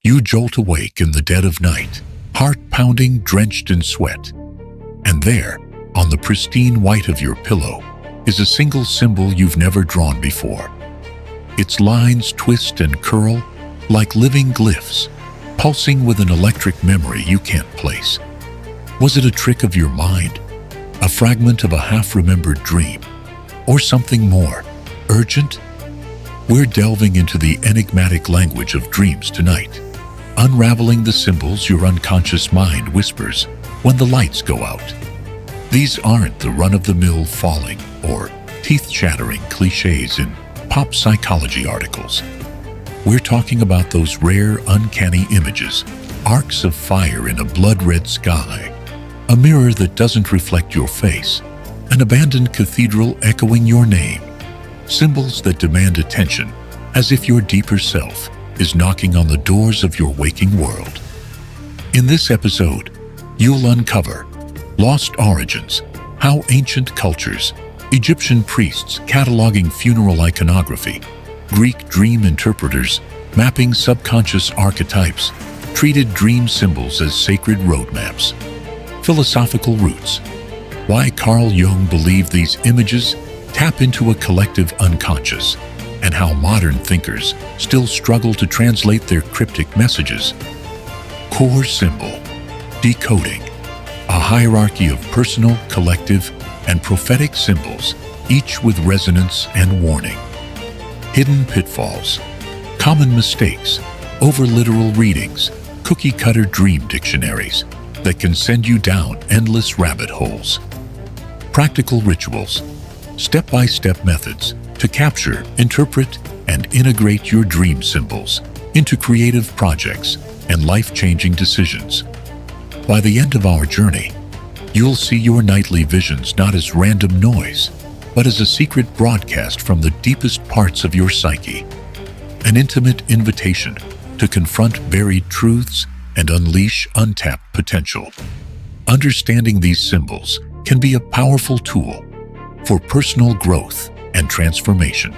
You jolt awake in the dead of night, heart pounding, drenched in sweat. And there, on the pristine white of your pillow, is a single symbol you've never drawn before. Its lines twist and curl like living glyphs, pulsing with an electric memory you can't place. Was it a trick of your mind, a fragment of a half-remembered dream, or something more urgent? We're delving into the enigmatic language of dreams tonight, unraveling the symbols your unconscious mind whispers when the lights go out. These aren't the run-of-the-mill falling or teeth-chattering cliches in pop psychology articles. We're talking about those rare, uncanny images, arcs of fire in a blood-red sky, a mirror that doesn't reflect your face, an abandoned cathedral echoing your name, symbols that demand attention as if your deeper self is knocking on the doors of your waking world. In this episode, you'll uncover lost origins, how ancient cultures, Egyptian priests cataloging funeral iconography, Greek dream interpreters mapping subconscious archetypes, treated dream symbols as sacred roadmaps, philosophical roots, why Carl Jung believed these images tap into a collective unconscious, and how modern thinkers still struggle to translate their cryptic messages. Core symbol, decoding, a hierarchy of personal, collective, and prophetic symbols, each with resonance and warning. Hidden pitfalls, common mistakes, over-literal readings, cookie-cutter dream dictionaries that can send you down endless rabbit holes. Practical rituals, step-by-step methods to capture, interpret, and integrate your dream symbols into creative projects and life-changing decisions. By the end of our journey, you'll see your nightly visions not as random noise, but as a secret broadcast from the deepest parts of your psyche, an intimate invitation to confront buried truths and unleash untapped potential. Understanding these symbols can be a powerful tool for personal growth and transformation.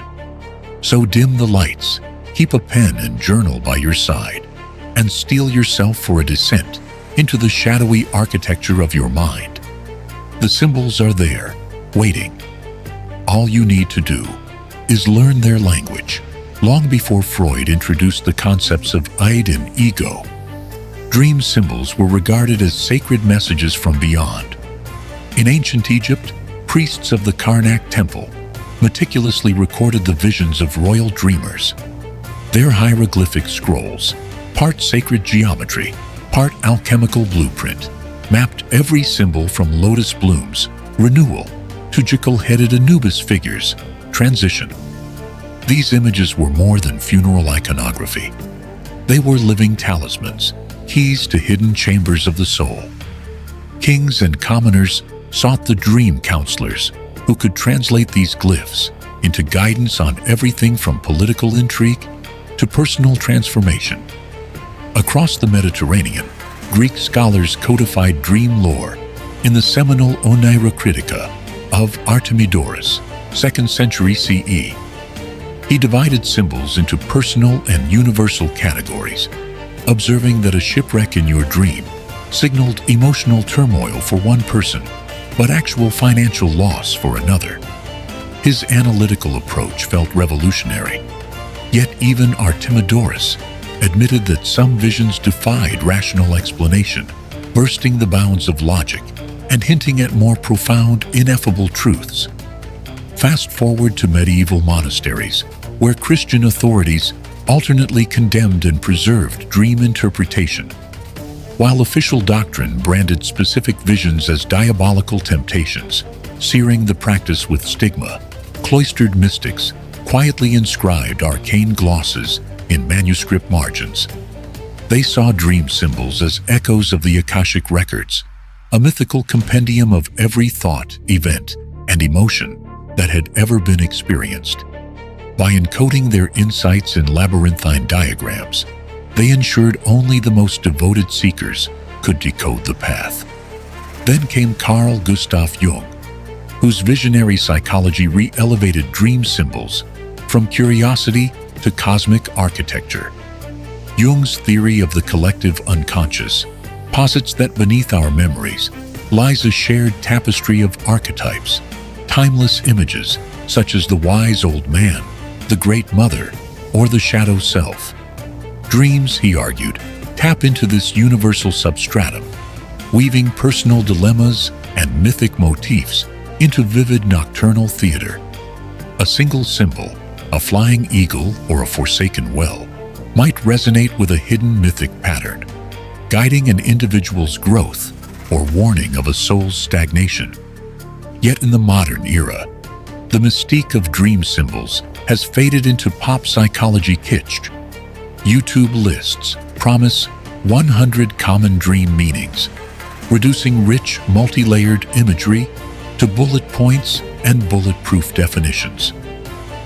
So dim the lights, keep a pen and journal by your side, and steel yourself for a descent into the shadowy architecture of your mind. The symbols are there, waiting. All you need to do is learn their language. Long before Freud introduced the concepts of id and ego, dream symbols were regarded as sacred messages from beyond. In ancient Egypt, priests of the Karnak temple meticulously recorded the visions of royal dreamers. Their hieroglyphic scrolls, part sacred geometry, part alchemical blueprint, mapped every symbol from lotus blooms, renewal, to jackal-headed Anubis figures, transition. These images were more than funeral iconography. They were living talismans, keys to hidden chambers of the soul. Kings and commoners sought the dream counselors who could translate these glyphs into guidance on everything from political intrigue to personal transformation. Across the Mediterranean, Greek scholars codified dream lore in the seminal Oneirocritica of Artemidorus, 2nd century CE. He divided symbols into personal and universal categories, observing that a shipwreck in your dream signaled emotional turmoil for one person, but actual financial loss for another. His analytical approach felt revolutionary, yet even Artemidorus admitted that some visions defied rational explanation, bursting the bounds of logic and hinting at more profound, ineffable truths. Fast forward to medieval monasteries, where Christian authorities alternately condemned and preserved dream interpretation. While official doctrine branded specific visions as diabolical temptations, searing the practice with stigma, cloistered mystics quietly inscribed arcane glosses in manuscript margins. They saw dream symbols as echoes of the Akashic records, a mythical compendium of every thought, event, and emotion that had ever been experienced. By encoding their insights in labyrinthine diagrams, they ensured only the most devoted seekers could decode the path. Then came Carl Gustav Jung, whose visionary psychology re-elevated dream symbols from curiosity to cosmic architecture. Jung's theory of the collective unconscious posits that beneath our memories lies a shared tapestry of archetypes, timeless images such as the wise old man, the great mother, or the shadow self. Dreams, he argued, tap into this universal substratum, weaving personal dilemmas and mythic motifs into vivid nocturnal theater. A single symbol, a flying eagle or a forsaken well, might resonate with a hidden mythic pattern, guiding an individual's growth or warning of a soul's stagnation. Yet in the modern era, the mystique of dream symbols has faded into pop psychology kitsch. YouTube lists promise 100 common dream meanings, reducing rich, multi-layered imagery to bullet points and bulletproof definitions.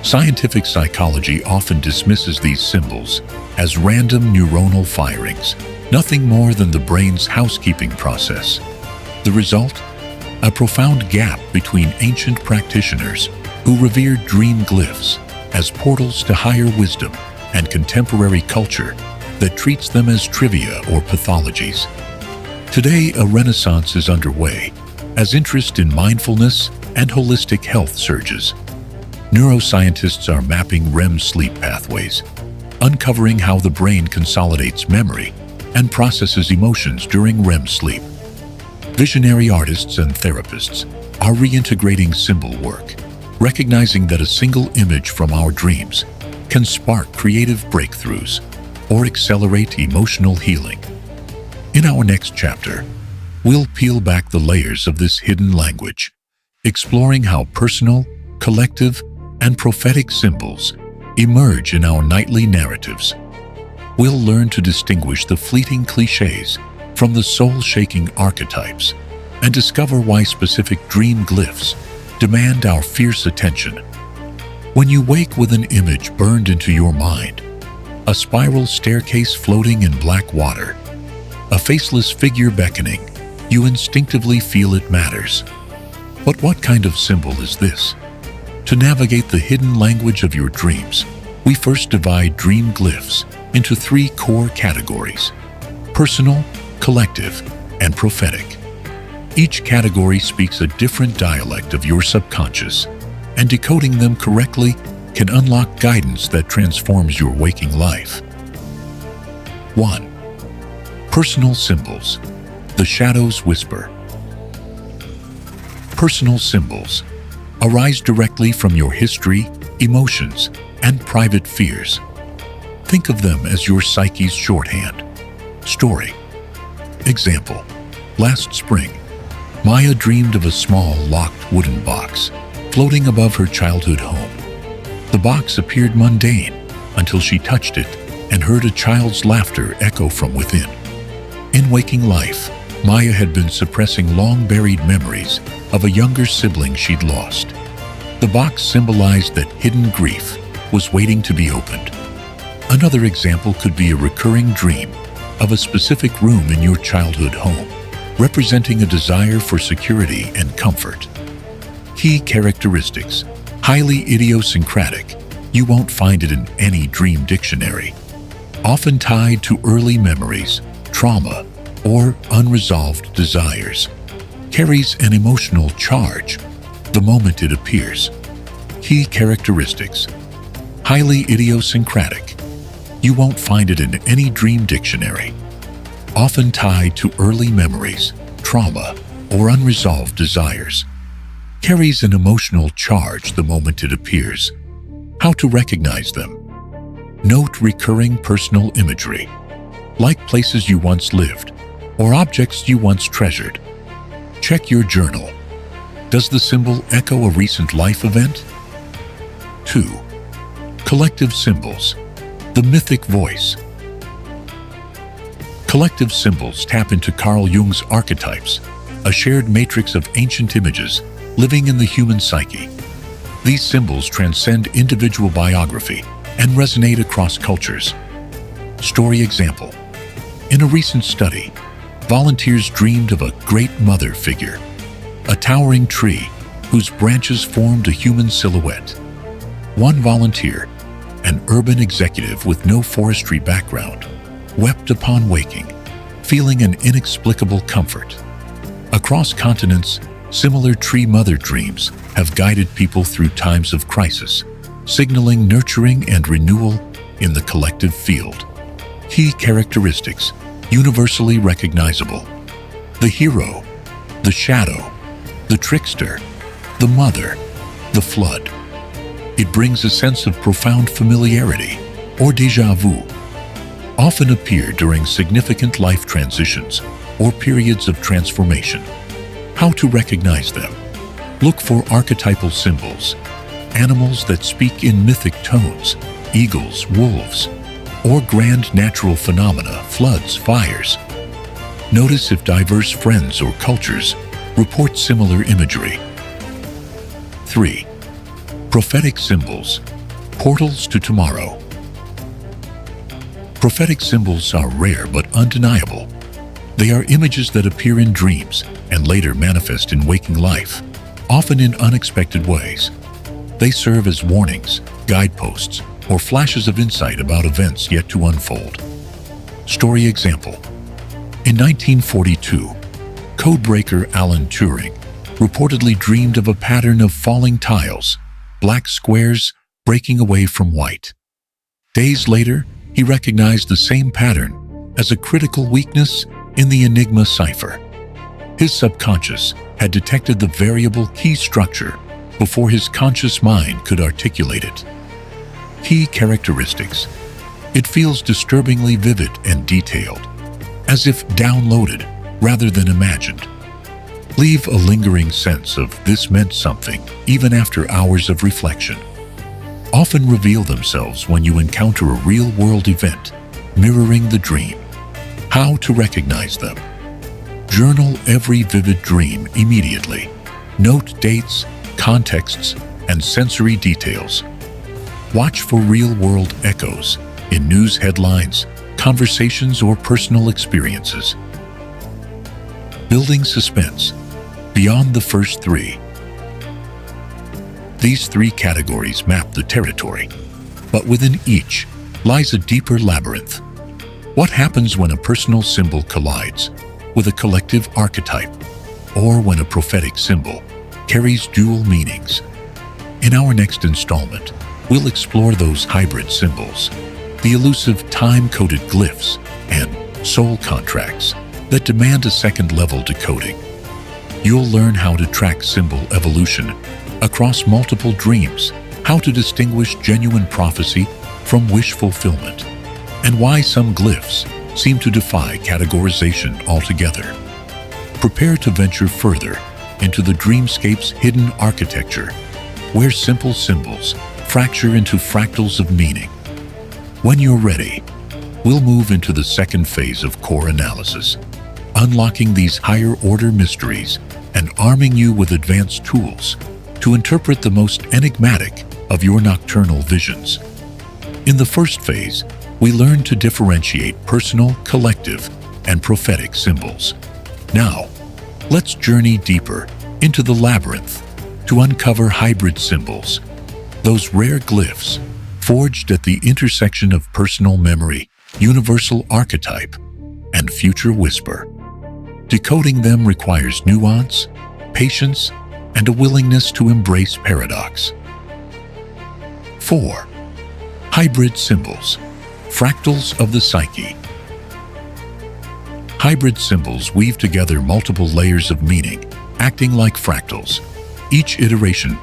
Scientific psychology often dismisses these symbols as random neuronal firings, nothing more than the brain's housekeeping process. The result? A profound gap between ancient practitioners who revered dream glyphs as portals to higher wisdom and contemporary culture that treats them as trivia or pathologies. Today, a renaissance is underway as interest in mindfulness and holistic health surges. Neuroscientists are mapping REM sleep pathways, uncovering how the brain consolidates memory and processes emotions during REM sleep. Visionary artists and therapists are reintegrating symbol work, recognizing that a single image from our dreams can spark creative breakthroughs or accelerate emotional healing. In our next chapter, we'll peel back the layers of this hidden language, exploring how personal, collective, and prophetic symbols emerge in our nightly narratives. We'll learn to distinguish the fleeting cliches from the soul-shaking archetypes and discover why specific dream glyphs demand our fierce attention. When you wake with an image burned into your mind, a spiral staircase floating in black water, a faceless figure beckoning, you instinctively feel it matters. But what kind of symbol is this? To navigate the hidden language of your dreams, we first divide dream glyphs into 3 core categories: personal, collective, and prophetic. Each category speaks a different dialect of your subconscious, and decoding them correctly can unlock guidance that transforms your waking life. 1. Personal symbols. The shadow's whisper. Personal symbols arise directly from your history, emotions, and private fears. Think of them as your psyche's shorthand. Story. Example. Last spring, Maya dreamed of a small, locked wooden box floating above her childhood home. The box appeared mundane until she touched it and heard a child's laughter echo from within. In waking life, Maya had been suppressing long-buried memories of a younger sibling she'd lost. The box symbolized that hidden grief was waiting to be opened. Another example could be a recurring dream of a specific room in your childhood home, representing a desire for security and comfort. Key characteristics: highly idiosyncratic. You won't find it in any dream dictionary. Often tied to early memories, trauma, or unresolved desires. Carries an emotional charge the moment it appears. Key characteristics: highly idiosyncratic. You won't find it in any dream dictionary. Often tied to early memories, trauma, or unresolved desires. Carries an emotional charge the moment it appears. How to recognize them. Note recurring personal imagery, like places you once lived or objects you once treasured. Check your journal. Does the symbol echo a recent life event? 2. Collective symbols. The mythic voice. Collective symbols tap into Carl Jung's archetypes, a shared matrix of ancient images living in the human psyche. These symbols transcend individual biography and resonate across cultures. Story example. In a recent study, volunteers dreamed of a great mother figure, a towering tree whose branches formed a human silhouette. One volunteer, an urban executive with no forestry background, wept upon waking, feeling an inexplicable comfort. Across continents, similar tree mother dreams have guided people through times of crisis, signaling nurturing and renewal in the collective field. Key characteristics, universally recognizable: the hero, the shadow, the trickster, the mother, the flood. It brings a sense of profound familiarity, or déjà vu. Often appear during significant life transitions or periods of transformation. How to recognize them? Look for archetypal symbols, animals that speak in mythic tones, eagles, wolves, or grand natural phenomena, floods, fires. Notice if diverse friends or cultures report similar imagery. 3. Prophetic symbols, portals to tomorrow. Prophetic symbols are rare but undeniable. They are images that appear in dreams and later manifest in waking life, often in unexpected ways. They serve as warnings, guideposts, or flashes of insight about events yet to unfold. Story example. In 1942, codebreaker Alan Turing reportedly dreamed of a pattern of falling tiles, black squares breaking away from white. Days later, he recognized the same pattern as a critical weakness in the Enigma cipher. His subconscious had detected the variable key structure before his conscious mind could articulate it. Key characteristics. It feels disturbingly vivid and detailed, as if downloaded rather than imagined. Leave a lingering sense of this meant something even after hours of reflection. Often reveal themselves when you encounter a real-world event mirroring the dream. How to recognize them? Journal every vivid dream immediately. Note dates, contexts, and sensory details. Watch for real-world echoes in news headlines, conversations, or personal experiences. Building suspense beyond the first three. These three categories map the territory, but within each lies a deeper labyrinth. What happens when a personal symbol collides with a collective archetype, or when a prophetic symbol carries dual meanings? In our next installment, we'll explore those hybrid symbols, the elusive time-coded glyphs and soul contracts that demand a second-level decoding. You'll learn how to track symbol evolution across multiple dreams, how to distinguish genuine prophecy from wish fulfillment, and why some glyphs seem to defy categorization altogether. Prepare to venture further into the dreamscape's hidden architecture, where simple symbols fracture into fractals of meaning. When you're ready, we'll move into the second phase of core analysis, unlocking these higher-order mysteries and arming you with advanced tools to interpret the most enigmatic of your nocturnal visions. In the first phase, we learn to differentiate personal, collective, and prophetic symbols. Now, let's journey deeper into the labyrinth to uncover hybrid symbols, those rare glyphs forged at the intersection of personal memory, universal archetype, and future whisper. Decoding them requires nuance, patience, and a willingness to embrace paradox. 4. Hybrid symbols, fractals of the psyche. Hybrid symbols weave together multiple layers of meaning, acting like fractals. Each iteration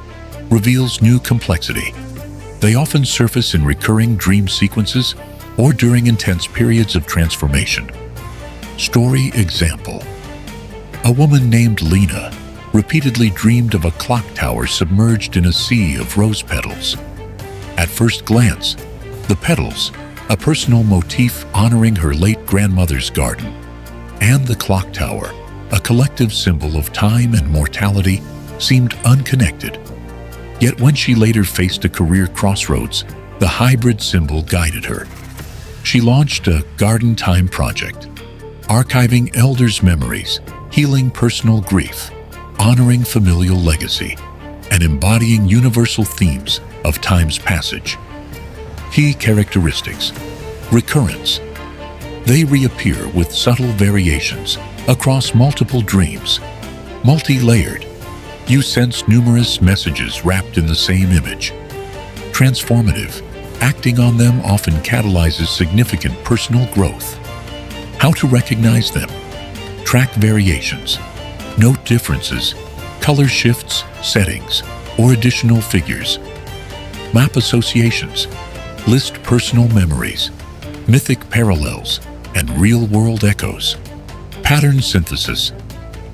reveals new complexity. They often surface in recurring dream sequences or during intense periods of transformation. Story example. A woman named Lena repeatedly dreamed of a clock tower submerged in a sea of rose petals. At first glance, the petals, a personal motif honoring her late grandmother's garden, and the clock tower, a collective symbol of time and mortality, seemed unconnected. Yet when she later faced a career crossroads, the hybrid symbol guided her. She launched a garden time project, archiving elders' memories, healing personal grief, honoring familial legacy, and embodying universal themes of time's passage. Key characteristics. Recurrence. They reappear with subtle variations across multiple dreams. Multi-layered. You sense numerous messages wrapped in the same image. Transformative. Acting on them often catalyzes significant personal growth. How to recognize them? Track variations. Note differences, color shifts, settings, or additional figures. Map associations. List personal memories, mythic parallels, and real-world echoes. Pattern synthesis.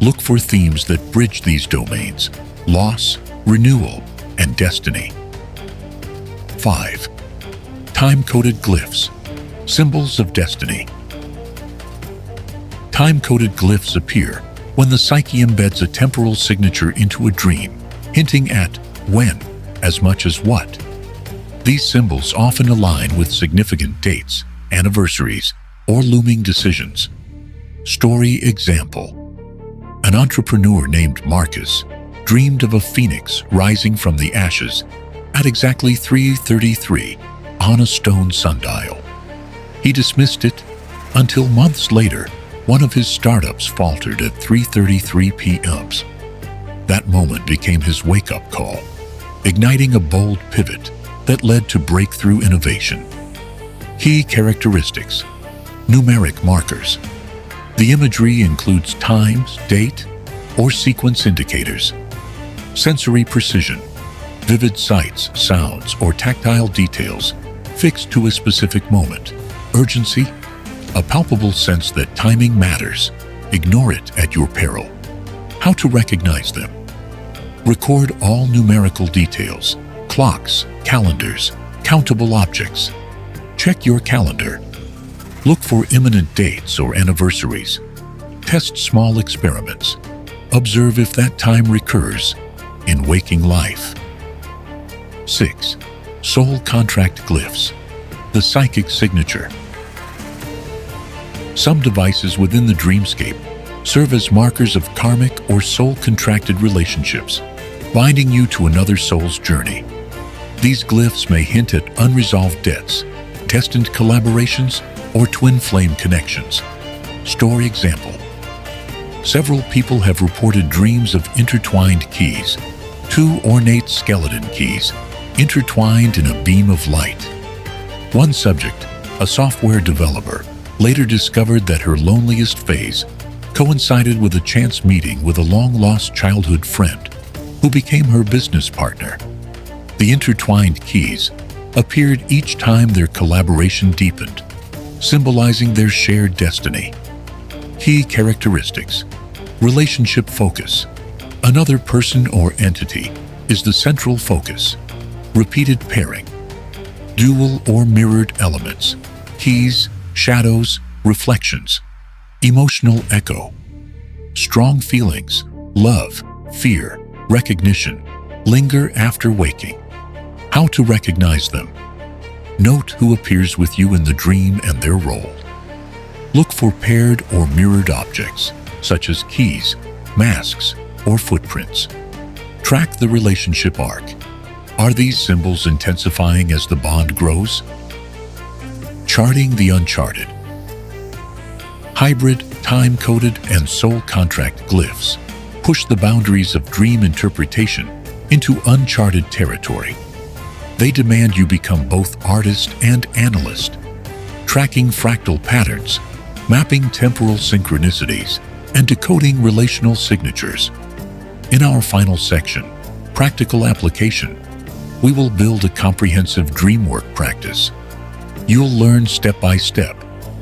Look for themes that bridge these domains: loss, renewal, and destiny. 5. Time-coded glyphs, symbols of destiny. Time-coded glyphs appear when the psyche embeds a temporal signature into a dream, hinting at when as much as what. These symbols often align with significant dates, anniversaries, or looming decisions. Story example. An entrepreneur named Marcus dreamed of a phoenix rising from the ashes at exactly 3:33 on a stone sundial. He dismissed it until months later, one of his startups faltered at 3:33 p.m. That moment became his wake-up call, igniting a bold pivot that led to breakthrough innovation. Key characteristics. Numeric markers. The imagery includes times, date, or sequence indicators. Sensory precision. Vivid sights, sounds, or tactile details fixed to a specific moment. Urgency. A palpable sense that timing matters. Ignore it at your peril. How to recognize them? Record all numerical details. Clocks, calendars, countable objects. Check your calendar. Look for imminent dates or anniversaries. Test small experiments. Observe if that time recurs in waking life. 6. Soul contract glyphs, the psychic signature. Some devices within the dreamscape serve as markers of karmic or soul-contracted relationships, binding you to another soul's journey. These glyphs may hint at unresolved debts, destined collaborations, or twin flame connections. Story example. Several people have reported dreams of intertwined keys, 2 ornate skeleton keys, intertwined in a beam of light. One subject, a software developer, later discovered that her loneliest phase coincided with a chance meeting with a long-lost childhood friend who became her business partner. The intertwined keys appeared each time their collaboration deepened, symbolizing their shared destiny. Key characteristics. Relationship focus. Another person or entity is the central focus. Repeated pairing. Dual or mirrored elements. Keys, shadows, reflections. Emotional echo. Strong feelings, love, fear, recognition, linger after waking. How to recognize them? Note who appears with you in the dream and their role. Look for paired or mirrored objects, such as keys, masks, or footprints. Track the relationship arc. Are these symbols intensifying as the bond grows? Charting the uncharted. Hybrid, time-coded, and soul contract glyphs push the boundaries of dream interpretation into uncharted territory. They demand you become both artist and analyst, tracking fractal patterns, mapping temporal synchronicities, and decoding relational signatures. In our final section, Practical Application, we will build a comprehensive dreamwork practice. You'll learn step-by-step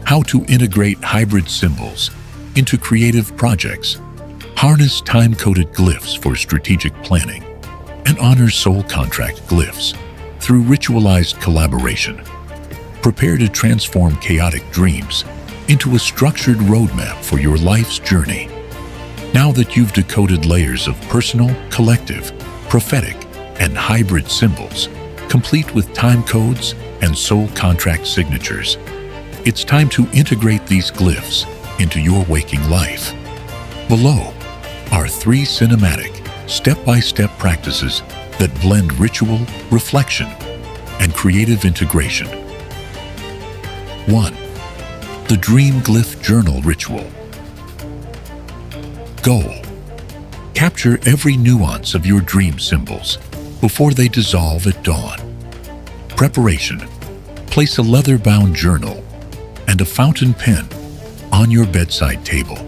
how to integrate hybrid symbols into creative projects, harness time-coded glyphs for strategic planning, and honor soul contract glyphs through ritualized collaboration. Prepare to transform chaotic dreams into a structured roadmap for your life's journey. Now that you've decoded layers of personal, collective, prophetic, and hybrid symbols, complete with time codes and soul contract signatures, it's time to integrate these glyphs into your waking life. Below are 3 cinematic, step-by-step practices that blend ritual, reflection, and creative integration. 1. the Dream Glyph Journal Ritual. Goal: capture every nuance of your dream symbols before they dissolve at dawn. Preparation: place a leather-bound journal and a fountain pen on your bedside table.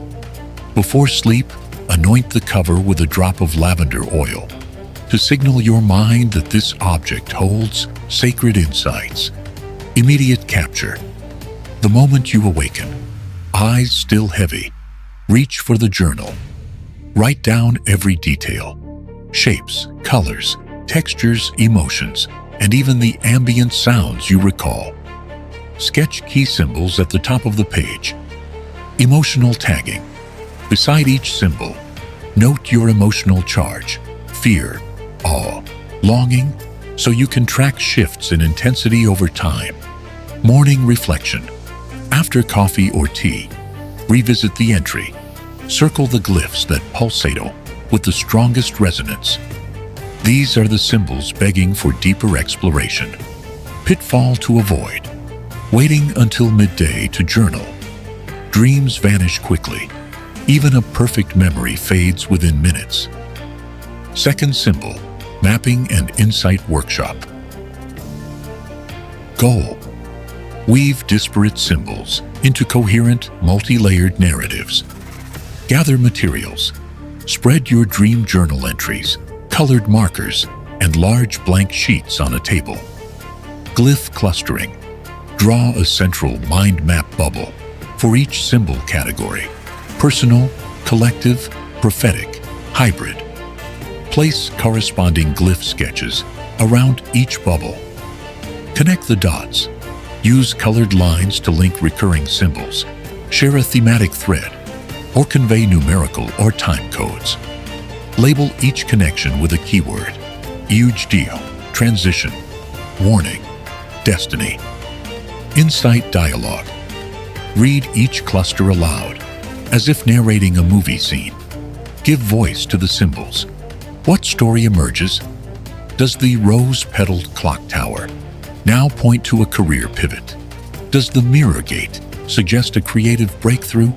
Before sleep, anoint the cover with a drop of lavender oil to signal your mind that this object holds sacred insights. Immediate capture: the moment you awaken, eyes still heavy, reach for the journal. Write down every detail: shapes, colors, textures, emotions, and even the ambient sounds you recall. Sketch key symbols at the top of the page. Emotional tagging: beside each symbol, note your emotional charge: fear, awe, longing, so you can track shifts in intensity over time. Morning reflection: after coffee or tea, revisit the entry. Circle the glyphs that pulsate with the strongest resonance. These are the symbols begging for deeper exploration. Pitfall to avoid: waiting until midday to journal. Dreams vanish quickly. Even a perfect memory fades within minutes. Second symbol: mapping and insight workshop. Goal: weave disparate symbols into coherent, multi-layered narratives. Gather materials. Spread your dream journal entries, colored markers, and large blank sheets on a table. Glyph clustering: draw a central mind map bubble for each symbol category: personal, collective, prophetic, hybrid. Place corresponding glyph sketches around each bubble. Connect the dots. Use colored lines to link recurring symbols. Share a thematic thread, or convey numerical or time codes. Label each connection with a keyword: Eugedio, transition, warning, destiny. Insight dialogue: read each cluster aloud, as if narrating a movie scene. Give voice to the symbols. What story emerges? Does the rose-petaled clock tower now point to a career pivot? Does the mirror gate suggest a creative breakthrough?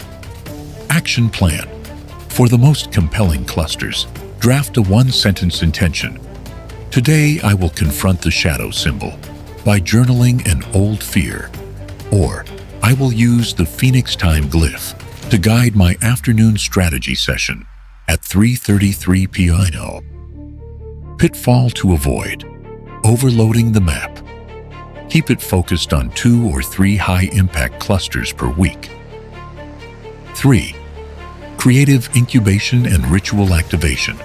Action plan: for the most compelling clusters, draft a one-sentence intention. Today I will confront the shadow symbol by journaling an old fear. Or, I will use the Phoenix Time glyph to guide my afternoon strategy session at 3:33 p.m. Pitfall to avoid: overloading the map. Keep it focused on 2 or 3 high-impact clusters per week. 3. Creative incubation and ritual activation.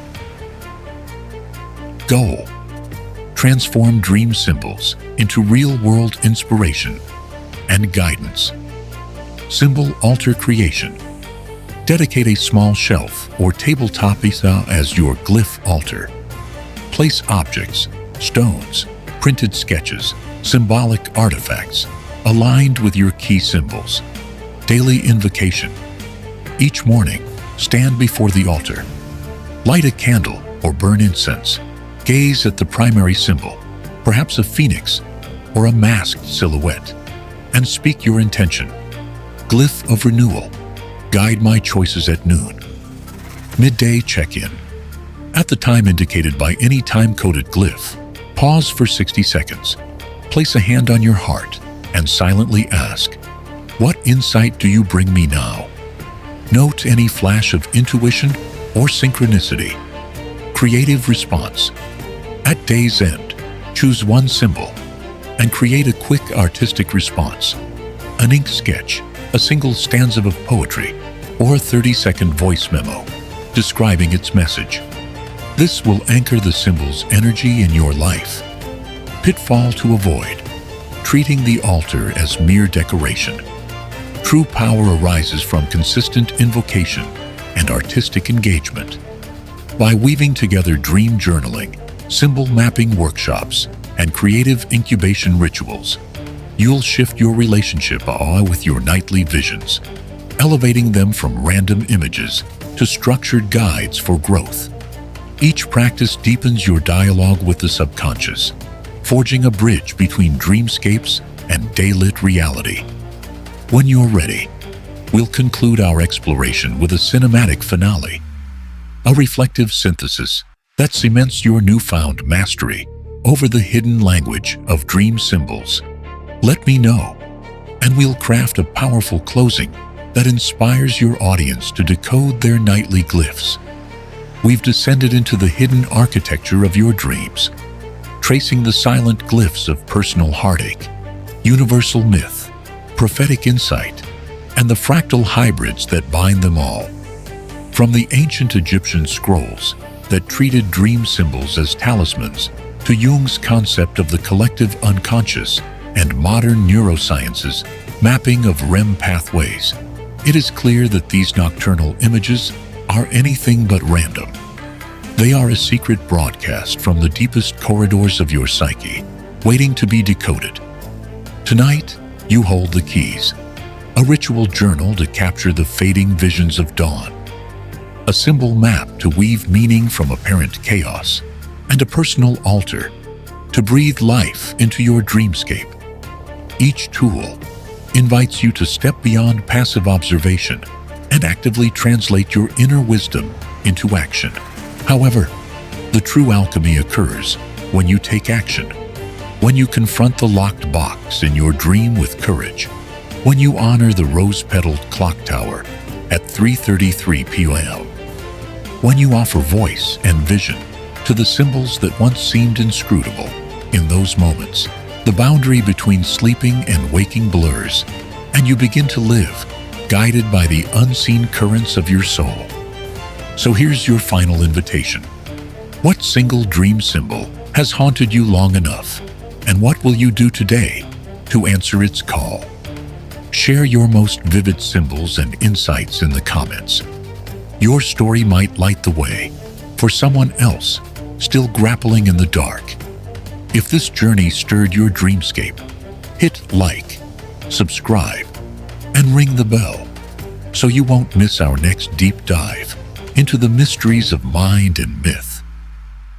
Goal: transform dream symbols into real-world inspiration and guidance. Symbol altar creation: dedicate a small shelf or tabletop as your glyph altar. Place objects, stones, printed sketches, symbolic artifacts aligned with your key symbols. Daily invocation: each morning, stand before the altar. Light a candle or burn incense. Gaze at the primary symbol, perhaps a phoenix or a masked silhouette, and speak your intention. Glyph of renewal: guide my choices at noon. Midday check-in: at the time indicated by any time-coded glyph, pause for 60 seconds. Place a hand on your heart and silently ask, what insight do you bring me now? Note any flash of intuition or synchronicity. Creative response: at day's end, choose one symbol and create a quick artistic response. An ink sketch, a single stanza of poetry, or a 30-second voice memo describing its message. This will anchor the symbol's energy in your life. Pitfall to avoid: treating the altar as mere decoration. True power arises from consistent invocation and artistic engagement. By weaving together dream journaling, symbol mapping workshops, and creative incubation rituals, you'll shift your relationship with your nightly visions, elevating them from random images to structured guides for growth. Each practice deepens your dialogue with the subconscious, forging a bridge between dreamscapes and daylit reality. When you're ready, we'll conclude our exploration with a cinematic finale, a reflective synthesis that cements your newfound mastery over the hidden language of dream symbols. Let me know, and we'll craft a powerful closing that inspires your audience to decode their nightly glyphs. We've descended into the hidden architecture of your dreams, tracing the silent glyphs of personal heartache, universal myth, prophetic insight, and the fractal hybrids that bind them all. From the ancient Egyptian scrolls that treated dream symbols as talismans to Jung's concept of the collective unconscious and modern neuroscience's mapping of REM pathways, it is clear that these nocturnal images are anything but random. They are a secret broadcast from the deepest corridors of your psyche, waiting to be decoded. Tonight, you hold the keys, a ritual journal to capture the fading visions of dawn, a symbol map to weave meaning from apparent chaos, and a personal altar to breathe life into your dreamscape. Each tool invites you to step beyond passive observation and actively translate your inner wisdom into action. However, the true alchemy occurs when you take action, when you confront the locked box in your dream with courage, when you honor the rose-petaled clock tower at 3:33 p.m., when you offer voice and vision to the symbols that once seemed inscrutable. In those moments, the boundary between sleeping and waking blurs, and you begin to live, guided by the unseen currents of your soul. So here's your final invitation. What single dream symbol has haunted you long enough, and what will you do today to answer its call? Share your most vivid symbols and insights in the comments. Your story might light the way for someone else still grappling in the dark. If this journey stirred your dreamscape, hit like, subscribe, and ring the bell so you won't miss our next deep dive into the mysteries of mind and myth.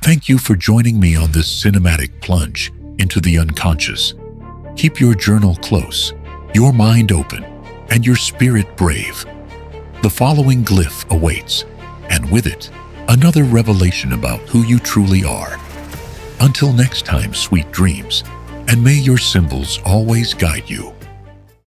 Thank you for joining me on this cinematic plunge into the unconscious. Keep your journal close, your mind open, and your spirit brave. The following glyph awaits, and with it, another revelation about who you truly are. Until next time, sweet dreams, and may your symbols always guide you.